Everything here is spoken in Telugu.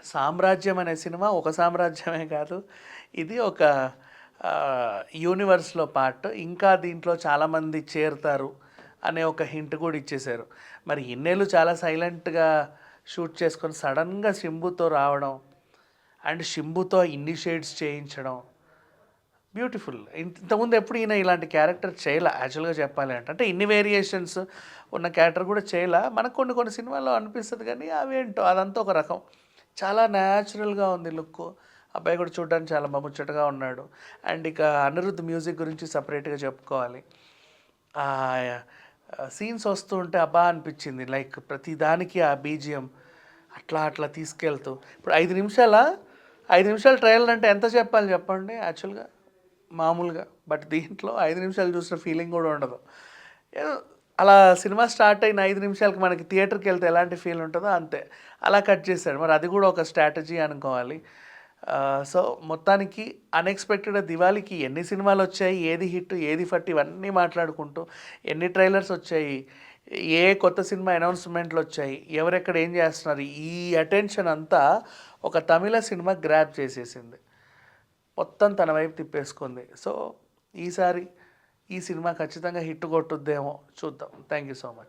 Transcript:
సామ్రాజ్యం అనే సినిమా ఒక సామ్రాజ్యమే కాదు. ఇది ఒక యూనివర్స్‌లో పార్ట్. ఇంకా దీంట్లో చాలామంది చేరుతారు అనే ఒక హింట్ కూడా ఇచ్చేశారు. మరి ఇన్నేళ్ళు చాలా సైలెంట్‌గా షూట్ చేసుకొని సడన్‌గా శింబుతో రావడం అండ్ శింబుతో ఇన్ని షేడ్స్ చేయించడం బ్యూటిఫుల్. ఇంతకుముందు ఎప్పుడు ఈయన ఇలాంటి క్యారెక్టర్ చేయలే యాక్చువల్‌గా చెప్పాలి అంటే. అంటే ఇన్ని వేరియేషన్స్ ఉన్న క్యారెక్టర్ కూడా చేయలే. మనకు కొన్ని కొన్ని సినిమాల్లో అనిపిస్తది కానీ అవేంటో అదంతా ఒక రకం. చాలా న్యాచురల్‌గా ఉంది లుక్కు. అబ్బాయి కూడా చూడడానికి చాలా ముచ్చటగా ఉన్నాడు. అండ్ ఇక అనిరుద్ మ్యూజిక్ గురించి సెపరేట్‌గా చెప్పుకోవాలి. సీన్స్ వస్తూ ఉంటే అబ్బా అనిపించింది. లైక్ ప్రతి దానికి ఆ బీజీఎం అట్లా అట్లా తీసుకెళ్తూ ఇప్పుడు 5 నిమిషాల ట్రైలర్ అంటే ఎంత చెప్పాలి చెప్పండి యాక్చువల్‌గా మామూలుగా. బట్ దీంట్లో 5 నిమిషాలు చూసిన ఫీలింగ్ కూడా ఉండదు. ఏదో అలా సినిమా స్టార్ట్ అయిన 5 నిమిషాలకి మనకి థియేటర్‌కి వెళ్తే ఎలాంటి ఫీల్ ఉంటుందో అంతే. అలా కట్ చేశాడు. మరి అది కూడా ఒక స్ట్రాటజీ అనుకోవాలి. సో మొత్తానికి అన్‌ఎక్స్‌పెక్టెడ్‌గా దివాళీకి ఎన్ని సినిమాలొచ్చాయి, ఏది హిట్, ఏది ఫట్ ఇవన్నీ మాట్లాడుకుంటూ, ఎన్ని ట్రైలర్స్ వచ్చాయి, ఏ కొత్త సినిమా అనౌన్స్‌మెంట్‌లొచ్చాయి, ఎవరెక్కడ ఏం చేస్తున్నారు, ఈ అటెన్షన్ అంతా ఒక తమిళ సినిమా గ్రాబ్ చేసేసింది. మొత్తం తన వైపు తిప్పేసుకుంది. సో ఈసారి ఈ సినిమా ఖచ్చితంగా హిట్ కొట్టుద్దేమో చూద్దాం. Thank you so much.